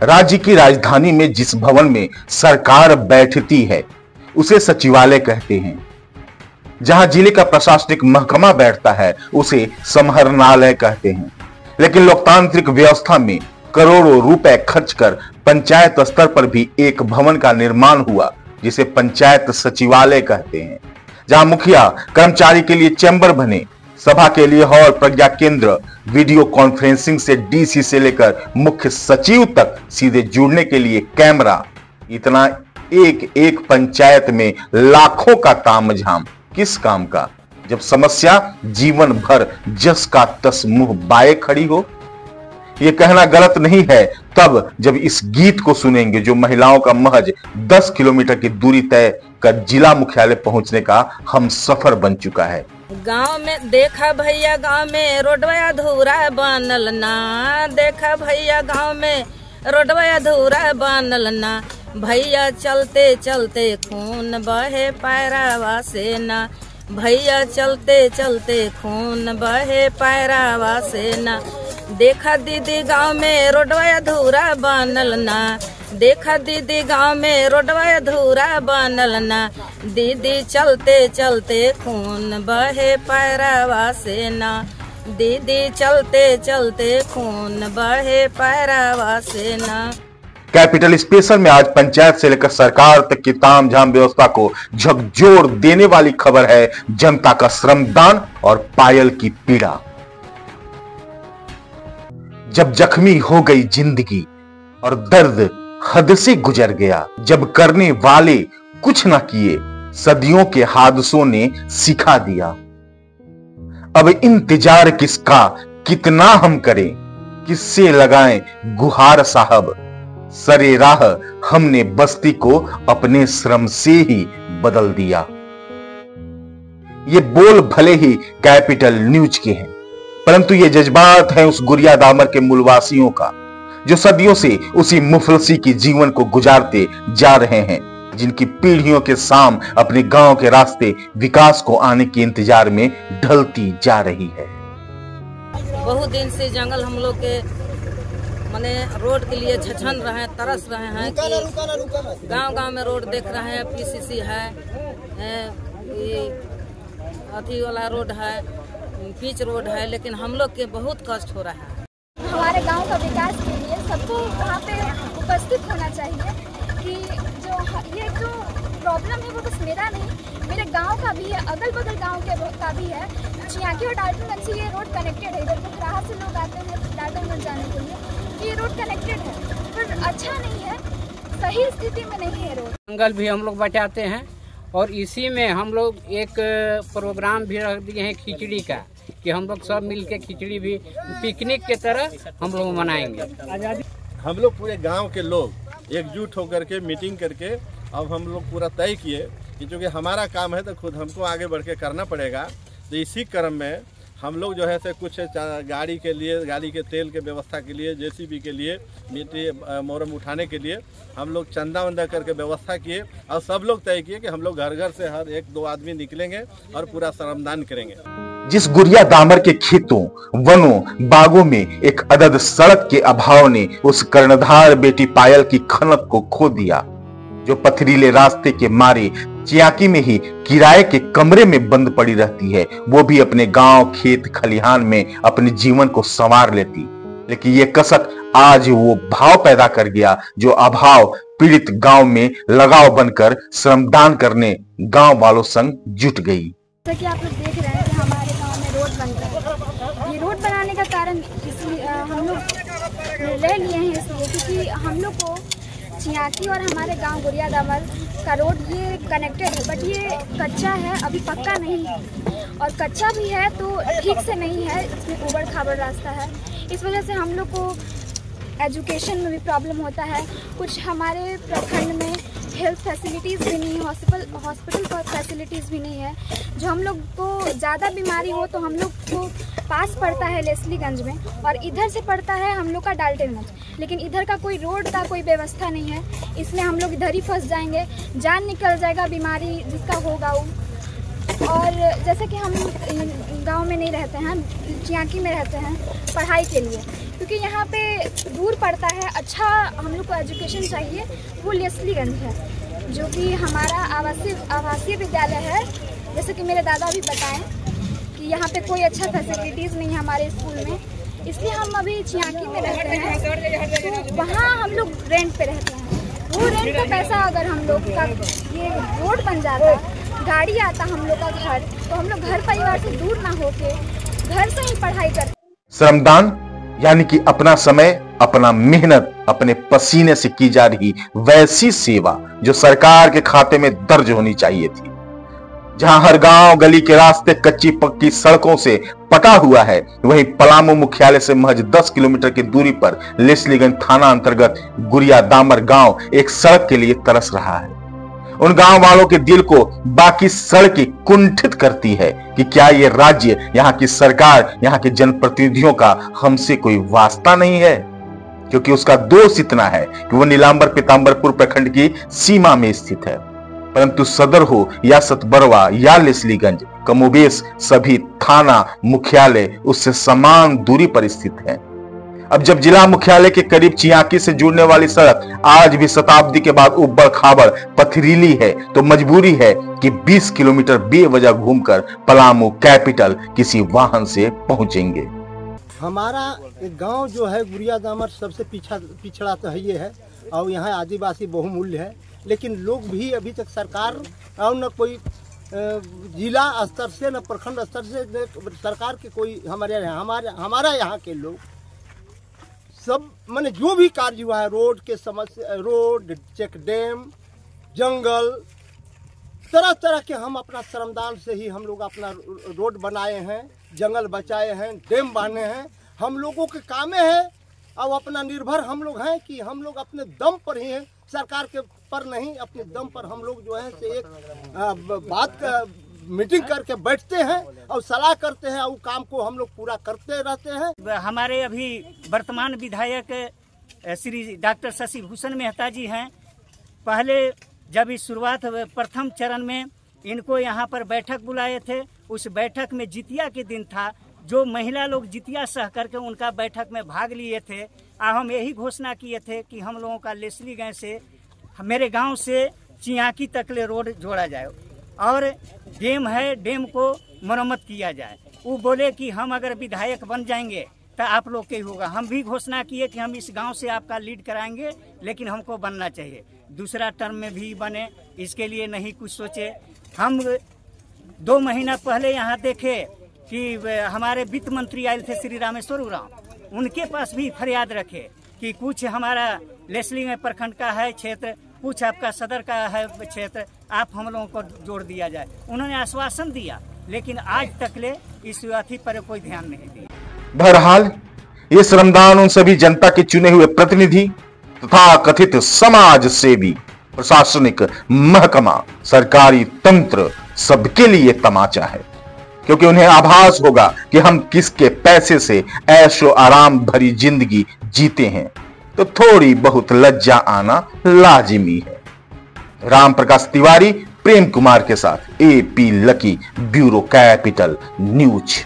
राज्य की राजधानी में जिस भवन में सरकार बैठती है उसे सचिवालय कहते हैं। जहां जिले का प्रशासनिक महकमा बैठता है उसे समाहरणालय कहते हैं। लेकिन लोकतांत्रिक व्यवस्था में करोड़ों रुपए खर्च कर पंचायत स्तर पर भी एक भवन का निर्माण हुआ जिसे पंचायत सचिवालय कहते हैं। जहां मुखिया कर्मचारी के लिए चैम्बर बने, सभा के लिए हॉल, प्रज्ञा केंद्र, वीडियो कॉन्फ्रेंसिंग से डीसी से लेकर मुख्य सचिव तक सीधे जुड़ने के लिए कैमरा, इतना एक एक पंचायत में लाखों का तामझाम। किस काम का? जब समस्या जीवन भर जस का तस मुंह बाए खड़ी हो। यह कहना गलत नहीं है तब जब इस गीत को सुनेंगे जो महिलाओं का महज 10 किलोमीटर की दूरी तय कर जिला मुख्यालय पहुंचने का हम सफर बन चुका है। गांव में देखा भैया, गांव में रोडवा अधूरा बनल ना। देखा भैया, गांव में रोडवा अधूरा बनल ना। भैया चलते चलते खून बहे पैरावा से ना। भैया चलते चलते खून बहे पैरावा से ना। देखा दीदी, गांव में रोडवा अधूरा बनल ना। देखा दीदी, गांव में रोडवा अधूरा बनल ना। दीदी चलते चलते खून बहे पैरावा से ना। दीदी चलते चलते खून बहे पैरावा से ना। कैपिटल स्पेशल में आज पंचायत से लेकर सरकार तक की तामझाम व्यवस्था को झकझोर देने वाली खबर है जनता का श्रमदान और पायल की पीड़ा। जब जख्मी हो गई जिंदगी और दर्द हद से गुजर गया, जब करने वाले कुछ ना किए, सदियों के हादसों ने सिखा दिया। अब इंतजार किसका, कितना हम करें, किससे लगाएं गुहार साहब। सरे राह हमने बस्ती को अपने श्रम से ही बदल दिया। ये बोल भले ही कैपिटल न्यूज के हैं, परंतु ये जज्बात हैं उस गुड़िया दामर के मूलवासियों का जो सदियों से उसी मुफलसी की जीवन को गुजारते जा रहे हैं, जिनकी पीढ़ियों के शाम अपने गांव के रास्ते विकास को आने के इंतजार में ढलती जा रही है। बहुत दिन से जंगल हम लोग के माने रोड के लिए झछन रहे हैं, तरस रहे हैं कि गांव-गांव में रोड देख रहे हैं। पीसीसी है, अथी वाला रोड है, पिच रोड है, लेकिन हम लोग के बहुत कष्ट हो रहा है। हमारे गांव का विकास के लिए सबको वहाँ पे उपस्थित होना चाहिए कि ये जो प्रॉब्लम है वो बस मेरा नहीं, मेरे गांव का भी है, अगल बगल गांव के का भी है। चियाकी और डाल्टनगंज से ये रोड कनेक्टेड है। इधर बुखराहा से लोग आते हैं डाल्टनगंज जाने के लिए। ये रोड कनेक्टेड है पर अच्छा नहीं है, सही स्थिति में नहीं है रोड। जंगल भी हम लोग बचाते हैं और इसी में हम लोग एक प्रोग्राम भी रख दिए हैं खिचड़ी का, कि हम लोग सब मिलके खिचड़ी भी पिकनिक के तरह हम लोग मनाएंगे। हम लोग पूरे गांव के लोग एकजुट होकर के मीटिंग करके अब हम लोग पूरा तय किए कि चूँकि हमारा काम है तो खुद हमको आगे बढ़ के करना पड़ेगा। तो इसी क्रम में हम लोग जो है से कुछ गाड़ी के लिए, गाड़ी के तेल के व्यवस्था के लिए, जेसीबी के लिए, मिट्टी मोरम उठाने के लिए हम लोग चंदा वंदा करके व्यवस्था किए और सब लोग तय किए कि हम लोग घर घर से हर 1-2 आदमी निकलेंगे और पूरा श्रमदान करेंगे। जिस गुड़िया दामर के खेतों, वनों, बागों में एक अदद सड़क के अभाव ने उस कर्णधार बेटी पायल की खनक को खो दिया, जो पथरीले रास्ते के मारे चियाकी में ही किराए के कमरे में बंद पड़ी रहती है, वो भी अपने गांव, खेत, खलिहान में अपने जीवन को संवार लेती। लेकिन ये कसक आज वो भाव पैदा कर गया जो अभाव पीड़ित गांव में लगाव बनकर श्रमदान करने गांव वालों संग जुट गई। जैसा कि आप लोग देख रहे हैं कि हमारे गांव में रोड बन रहा है। ये रोड बनाने का कारण इसलिए हम लोग ले लिए हैं, इसलिए क्योंकि हम लोग को चियाकी और हमारे गांव गुड़िया दामर का रोड ये कनेक्टेड है, बट ये कच्चा है, अभी पक्का नहीं है। और कच्चा भी है तो ठीक से नहीं है, इसमें उबड़ खाबड़ रास्ता है। इस वजह से हम लोग को एजुकेशन में भी प्रॉब्लम होता है। कुछ हमारे प्रखंड में हेल्थ फैसिलिटीज़ भी नहीं है, हॉस्पिटल फैसिलिटीज़ भी नहीं है। जो हम लोग को ज़्यादा बीमारी हो तो हम लोग को पास पड़ता है लेस्लीगंज में, और इधर से पड़ता है हम लोग का डाल्टनगंज। लेकिन इधर का कोई रोड का कोई व्यवस्था नहीं है, इसलिए हम लोग इधर ही फंस जाएंगे, जान निकल जाएगा, बीमारी जिसका होगा वो और जैसे कि हम गांव में नहीं रहते हैं, चियाकी में रहते हैं पढ़ाई के लिए, क्योंकि यहाँ पे दूर पड़ता है। अच्छा हम लोग को एजुकेशन चाहिए, वो लेस्लीगंज है जो कि हमारा आवासीय विद्यालय है। जैसे कि मेरे दादा भी बताएं कि यहाँ पे कोई अच्छा फैसिलिटीज़ नहीं है हमारे स्कूल में, इसलिए हम अभी चियाकी में रहते हैं। तो वहाँ हम लोग रेंट पे रहते हैं। वो रेंट का पैसा अगर हम लोग का ये रोड बन जाता, गाड़ी आता हम लोग का घर, तो हम लोग घर परिवार से दूर ना होके घर से ही पढ़ाई करते। श्रमदान यानी कि अपना समय, अपना मेहनत, अपने पसीने से की जा रही वैसी सेवा जो सरकार के खाते में दर्ज होनी चाहिए थी। जहां हर गांव गली के रास्ते कच्ची पक्की सड़कों से पटा हुआ है, वहीं पलामू मुख्यालय से महज 10 किलोमीटर की दूरी पर लेस्लीगंज थाना अंतर्गत गुरिया दामर गांव एक सड़क के लिए तरस रहा है। उन गांव वालों के दिल को बाकी सड़कें कुंठित करती है कि क्या ये राज्य, यहाँ की सरकार, यहाँ के जनप्रतिनिधियों का हमसे कोई वास्ता नहीं है, क्योंकि उसका दोष इतना है कि वो नीलांबर पीतांबरपुर प्रखंड की सीमा में स्थित है। परंतु सदर हो या सतबरवा या लेस्लीगंज, कमोबेश सभी थाना मुख्यालय उससे समान दूरी पर स्थित है। अब जब जिला मुख्यालय के करीब चियाकी से जुड़ने वाली सड़क आज भी शताब्दी के बाद उबड़ खाबड़ पथरीली है, तो मजबूरी है कि 20 किलोमीटर बेवजह घूमकर पलामू कैपिटल किसी वाहन से पहुंचेंगे। हमारा गांव जो है गुरिया दामर सबसे पिछड़ा तो ये है, और यहाँ आदिवासी बहुमूल्य है, लेकिन लोग भी अभी तक सरकार और न कोई जिला स्तर से न प्रखंड स्तर से सरकार के कोई हमारा यहाँ के लोग सब माने जो भी कार्य हुआ है, रोड के समस्या, रोड, चेक डैम, जंगल, तरह तरह के हम अपना श्रमदान से ही हम लोग अपना रोड बनाए हैं, जंगल बचाए हैं, डैम बांधे हैं। हम लोगों के कामे है और अपना निर्भर हम लोग हैं कि हम लोग अपने दम पर ही हैं, सरकार के पर नहीं, अपने दम पर हम लोग जो है से एक बात का मीटिंग करके बैठते हैं और सलाह करते हैं और काम को हम लोग पूरा करते रहते हैं। हमारे अभी वर्तमान विधायक श्री डॉक्टर शशि भूषण मेहता जी हैं। पहले जब इस शुरुआत प्रथम चरण में इनको यहाँ पर बैठक बुलाए थे, उस बैठक में जितिया के दिन था, जो महिला लोग जितिया सह करके उनका बैठक में भाग लिए थे। और हम यही घोषणा किए थे कि हम लोगों का लेस्लीगंज से मेरे गांव से चियाकी तकले रोड जोड़ा जाए और डैम है, डैम को मरम्मत किया जाए। वो बोले कि हम अगर विधायक बन जाएंगे तो आप लोग के ही होगा। हम भी घोषणा किए कि हम इस गांव से आपका लीड कराएंगे, लेकिन हमको बनना चाहिए। दूसरा टर्म में भी बने, इसके लिए नहीं कुछ सोचे। हम 2 महीना पहले यहाँ देखे कि हमारे वित्त मंत्री आए थे श्री रामेश्वर उरांव, उनके पास भी फरियाद रखे कि कुछ हमारा लेस्लीगंज प्रखंड का है क्षेत्र, कुछ आपका सदर का है क्षेत्र, आप हम लोगों को जोड़ दिया जाए। उन्होंने आश्वासन दिया, लेकिन आज तक ले इस अथी पर कोई ध्यान नहीं दिया। बहरहाल ये श्रमदान उन सभी जनता के चुने हुए प्रतिनिधि तथा कथित समाज सेवी, प्रशासनिक महकमा, सरकारी तंत्र सबके लिए तमाचा है, क्योंकि उन्हें आभास होगा कि हम किसके पैसे से ऐशो आराम भरी जिंदगी जीते हैं, तो थोड़ी बहुत लज्जा आना लाजिमी है। राम प्रकाश तिवारी, प्रेम कुमार के साथ AP lucky, bureau capital news.